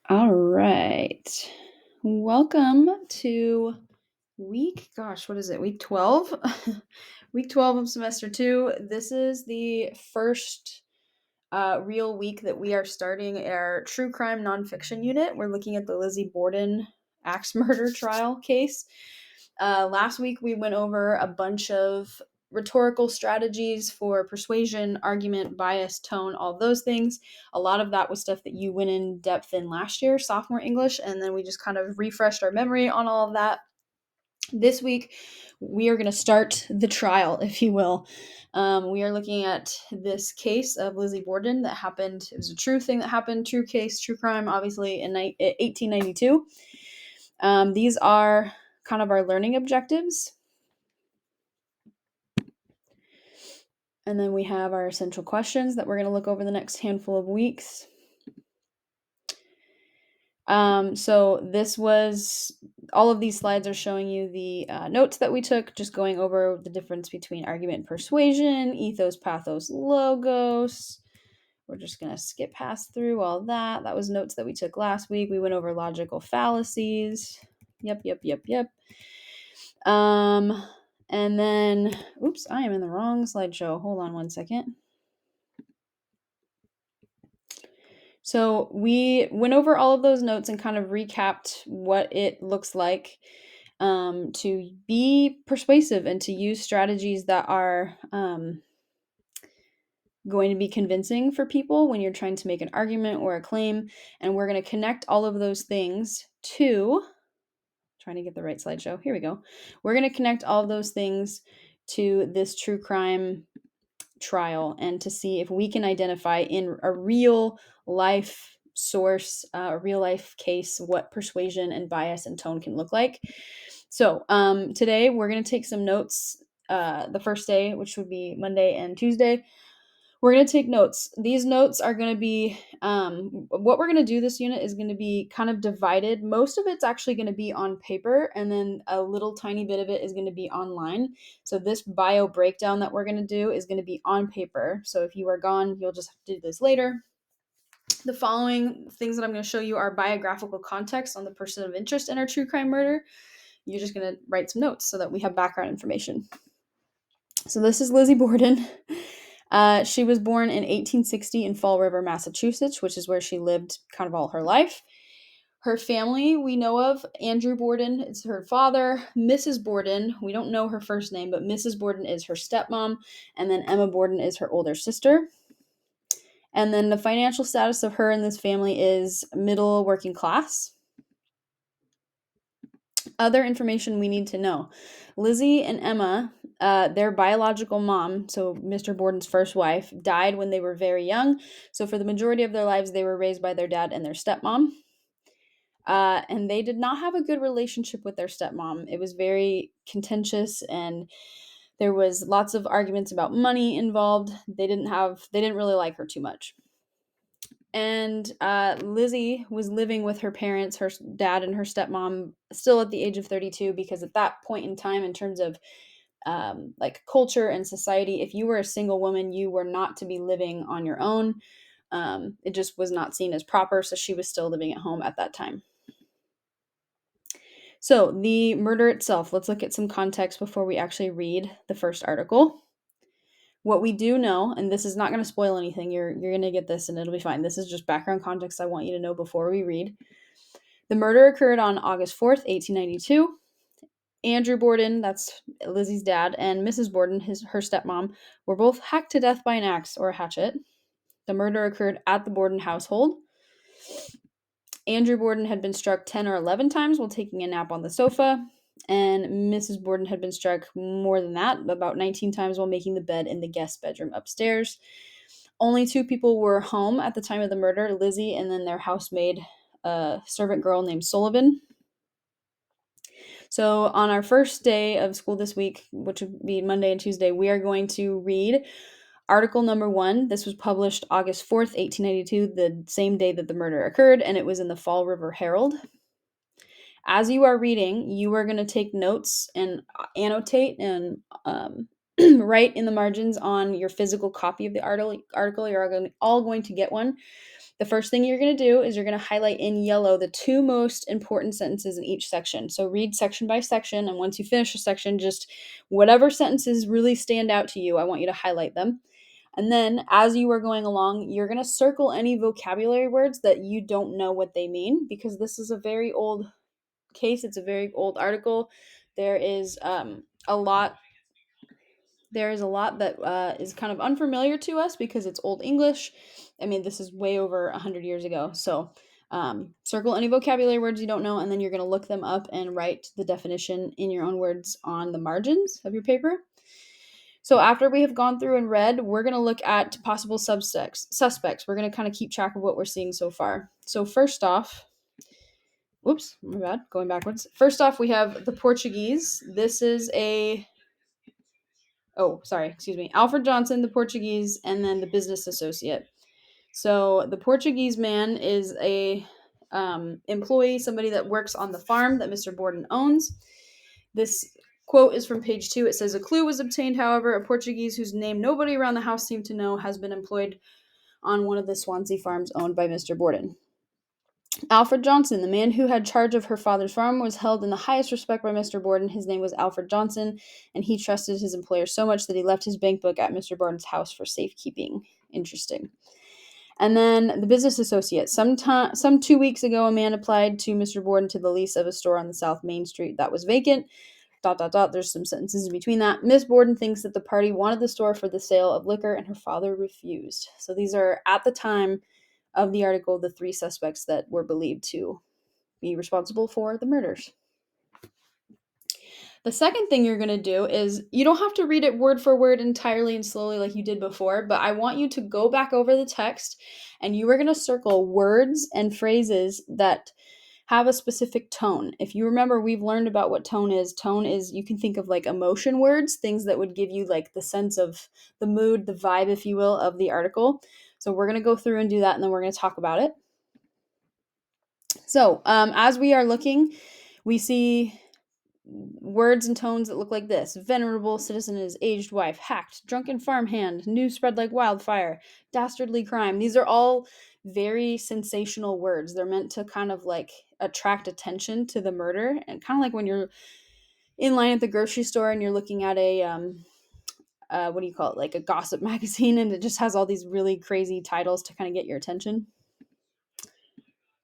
All right. Welcome to what is it? Week 12? Week 12 of semester 2. This is the first real week that we are starting our true crime nonfiction unit. We're looking at the Lizzie Borden axe murder trial case. Last week we went over a bunch of rhetorical strategies for persuasion, argument, bias, tone, all those things. A lot of that was stuff that you went in depth in last year, sophomore English, and then we just kind of refreshed our memory on all of that. This week, we are going to start the trial, if you will. We are looking at this case of Lizzie Borden that happened. It was a true thing that happened, true case, true crime, obviously, in 1892. These are kind of our learning objectives. And then we have our essential questions that we're going to look over the next handful of weeks. So this was, all of these slides are showing you the notes that we took, just going over the difference between argument and persuasion, ethos, pathos, logos. We're just going to skip past through all that. That was notes that we took last week. We went over logical fallacies. Yep. And then, oops, I am in the wrong slideshow. Hold on one second. So we went over all of those notes and kind of recapped what it looks like to be persuasive and to use strategies that are going to be convincing for people when you're trying to make an argument or a claim. And we're going to connect all of those things to, trying to get the right slideshow. Here we go. We're going to connect all of those things to this true crime trial and to see if we can identify in a real life source, a real life case, what persuasion and bias and tone can look like. So today we're going to take some notes. The first day, which would be Monday and Tuesday, we're going to take notes. These notes are going to be, what we're going to do this unit is going to be kind of divided. Most of it's actually going to be on paper, and then a little tiny bit of it is going to be online. So this bio breakdown that we're going to do is going to be on paper. So if you are gone, you'll just have to do this later. The following things that I'm going to show you are biographical context on the person of interest in our true crime murder. You're just going to write some notes so that we have background information. So this is Lizzie Borden. She was born in 1860 in Fall River, Massachusetts, which is where she lived kind of all her life. Her family we know of, Andrew Borden is her father. Mrs. Borden, we don't know her first name, but Mrs. Borden is her stepmom, and then Emma Borden is her older sister. And then the financial status of her and this family is middle working class. Other information we need to know. Lizzie and Emma, their biological mom, so Mr. Borden's first wife, died when they were very young. So for the majority of their lives, they were raised by their dad and their stepmom. And they did not have a good relationship with their stepmom. It was very contentious, and there was lots of arguments about money involved. They didn't really like her too much. And Lizzie was living with her parents, her dad and her stepmom, still at the age of 32, because at that point in time, in terms of like culture and society, if you were a single woman, you were not to be living on your own. It just was not seen as proper, so she was still living at home at that time. So the murder itself, let's look at some context before we actually read the first article. What we do know, and this is not going to spoil anything, you're going to get this and it'll be fine. This is just background context I want you to know before we read. The murder occurred on August 4th, 1892. Andrew Borden, that's Lizzie's dad, and Mrs. Borden, her stepmom, were both hacked to death by an axe or a hatchet. The murder occurred at the Borden household. Andrew Borden had been struck 10 or 11 times while taking a nap on the sofa, and Mrs. Borden had been struck more than that, about 19 times while making the bed in the guest bedroom upstairs. Only 2 people were home at the time of the murder, Lizzie and then their housemaid, a servant girl named Sullivan. So on our first day of school this week, which would be Monday and Tuesday, we are going to read article number 1. This was published August 4th, 1892, the same day that the murder occurred, and it was in the Fall River Herald. As you are reading, you are going to take notes and annotate and write in the margins on your physical copy of the article. You're all going to get one. The first thing you're going to do is you're going to highlight in yellow the two most important sentences in each section. So read section by section, and once you finish a section, just whatever sentences really stand out to you, I want you to highlight them. And then as you are going along, you're going to circle any vocabulary words that you don't know what they mean, because this is a very old case. It's a very old article. There is a lot that is kind of unfamiliar to us because it's Old English. I mean, this is way over 100 years ago. So circle any vocabulary words you don't know, and then you're going to look them up and write the definition in your own words on the margins of your paper. So after we have gone through and read, we're going to look at possible suspects. We're going to kind of keep track of what we're seeing so far. So first off, whoops, my bad, going backwards. First off, we have the Portuguese. This is Alfred Johnson, the Portuguese, and then the business associate. So the Portuguese man is a employee, somebody that works on the farm that Mr. Borden owns. This quote is from page 2. It says, "A clue was obtained, however. A Portuguese whose name nobody around the house seemed to know has been employed on one of the Swansea farms owned by Mr. Borden. Alfred Johnson, the man who had charge of her father's farm, was held in the highest respect by Mr. Borden. His name was Alfred Johnson, and he trusted his employer so much that he left his bank book at Mr. Borden's house for safekeeping." Interesting. And then the business associate. Some 2 weeks ago, a man applied to Mr. Borden to the lease of a store on the South Main Street that was vacant. ... There's some sentences in between that. Miss Borden thinks that the party wanted the store for the sale of liquor, and her father refused. So these are, at the time of the article, the 3 suspects that were believed to be responsible for the murders. The second thing you're going to do is, you don't have to read it word for word entirely and slowly like you did before, but I want you to go back over the text, and you are going to circle words and phrases that have a specific tone. If you remember, we've learned about what tone is. Tone is, you can think of like emotion words, things that would give you like the sense of the mood, the vibe, if you will, of the article. So we're going to go through and do that, and then we're going to talk about it. So as we are looking, we see words and tones that look like this: venerable citizen and his aged wife, hacked, drunken farmhand, news spread like wildfire, dastardly crime. These are all very sensational words. They're meant to kind of like attract attention to the murder, and kind of like when you're in line at the grocery store and you're looking at a what do you call it, like a gossip magazine, and it just has all these really crazy titles to kind of get your attention.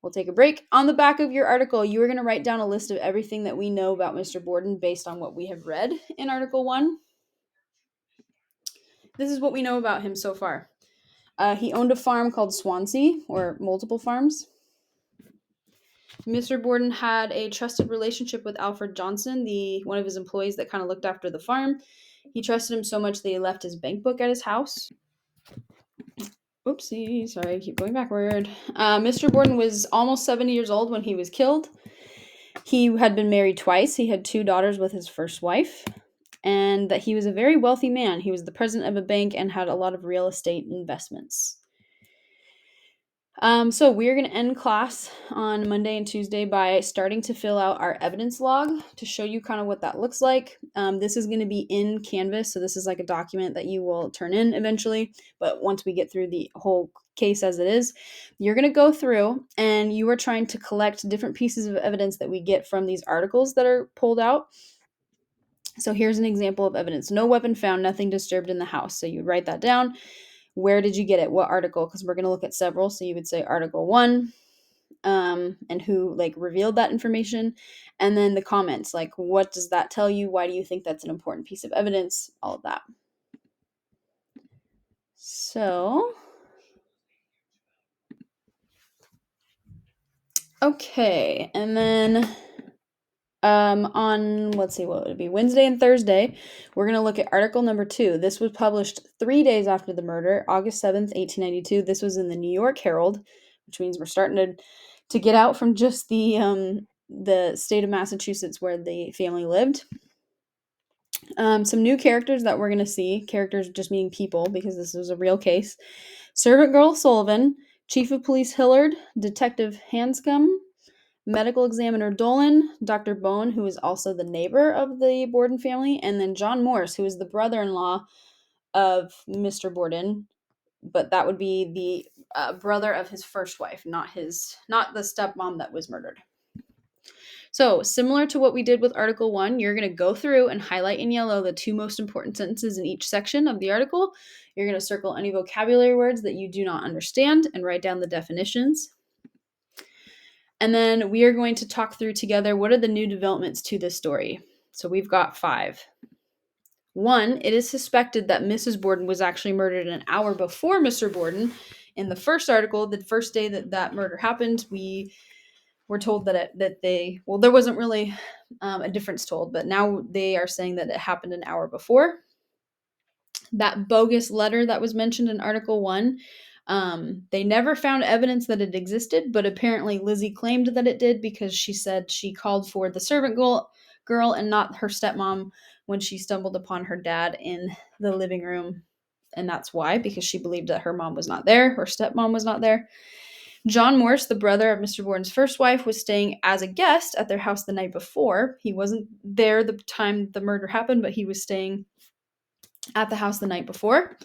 We'll take a break. On the back of your article, you are going to write down a list of everything that we know about Mr. Borden based on what we have read in Article 1. This is what we know about him so far. He owned a farm called Swansea, or multiple farms. Mr. Borden had a trusted relationship with Alfred Johnson, one of his employees that kind of looked after the farm. He trusted him so much that he left his bank book at his house. Oopsie, sorry, I keep going backward. Mr. Borden was almost 70 years old when he was killed. He had been married twice. He had 2 daughters with his first wife, and that he was a very wealthy man. He was the president of a bank and had a lot of real estate investments. So we're going to end class on Monday and Tuesday by starting to fill out our evidence log to show you kind of what that looks like. This is going to be in Canvas, so this is like a document that you will turn in eventually, but once we get through the whole case as it is, you're going to go through and you are trying to collect different pieces of evidence that we get from these articles that are pulled out. So here's an example of evidence: no weapon found, nothing disturbed in the house. So you write that down. Where did you get it? What article? Because we're going to look at several. So you would say Article 1, and who like revealed that information. And then the comments, like what does that tell you? Why do you think that's an important piece of evidence? All of that. So, okay. And then on, let's see, what would it be? Wednesday and Thursday, we're going to look at article number 2. This was published 3 days after the murder, August 7th, 1892. This was in the New York Herald, which means we're starting to get out from just the state of Massachusetts where the family lived. Some new characters that we're going to see, characters just meaning people because this was a real case: servant girl Sullivan, chief of police Hillard, detective Hanscom, medical examiner Dolan, Dr. Bone, who is also the neighbor of the Borden family, and then John Morse, who is the brother-in-law of Mr. Borden, but that would be brother of his first wife, not the stepmom that was murdered. So, similar to what we did with Article 1, you're going to go through and highlight in yellow the 2 most important sentences in each section of the article. You're going to circle any vocabulary words that you do not understand and write down the definitions. And then we are going to talk through together what are the new developments to this story. So, we've got 5. 1, it is suspected that Mrs. Borden was actually murdered an hour before Mr. Borden. In the first article, the first day that murder happened, we were told that there wasn't really a difference told, but now they are saying that it happened an hour before. That bogus letter that was mentioned in Article 1, they never found evidence that it existed, but apparently Lizzie claimed that it did because she said she called for the servant girl and not her stepmom when she stumbled upon her dad in the living room. And that's why, because she believed that her mom was not there, her stepmom was not there. John Morse, the brother of Mr. Borden's first wife, was staying as a guest at their house the night before. He wasn't there the time the murder happened, but he was staying at the house the night before.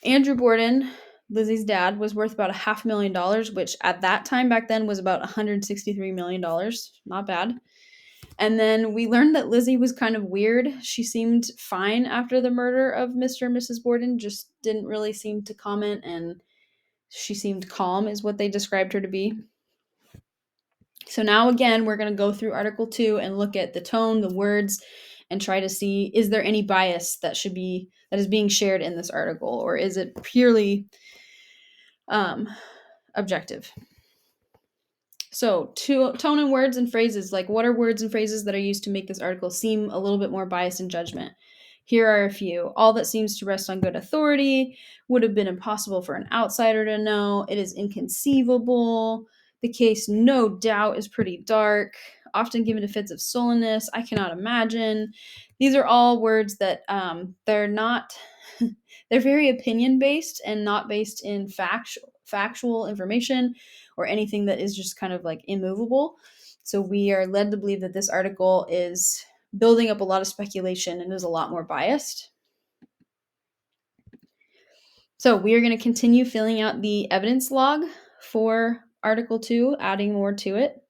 Andrew Borden, Lizzie's dad, was worth about $500,000, which at that time back then was about $163 million. Not bad. And then we learned that Lizzie was kind of weird. She seemed fine after the murder of Mr. and Mrs. Borden, just didn't really seem to comment, and she seemed calm is what they described her to be. So now again, we're going to go through Article 2 and look at the tone, the words, and try to see, is there any bias that is being shared in this article, or is it purely objective? So, tone and words and phrases, like what are words and phrases that are used to make this article seem a little bit more biased in judgment? Here are a few. All that seems to rest on good authority, would have been impossible for an outsider to know, it is inconceivable, the case no doubt is pretty dark, often given to fits of sullenness, I cannot imagine. These are all words that they're not, they're very opinion based and not based in factual information or anything that is just kind of like immovable. So we are led to believe that this article is building up a lot of speculation and is a lot more biased. So we are going to continue filling out the evidence log for Article 2, adding more to it.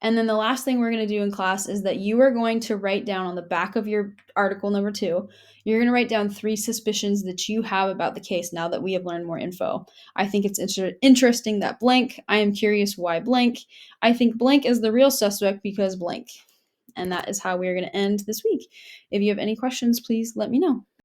And then the last thing we're going to do in class is that you are going to write down on the back of your article number 2, you're going to write down 3 suspicions that you have about the case now that we have learned more info. I think it's interesting that blank. I am curious why blank. I think blank is the real suspect because blank. And that is how we are going to end this week. If you have any questions, please let me know.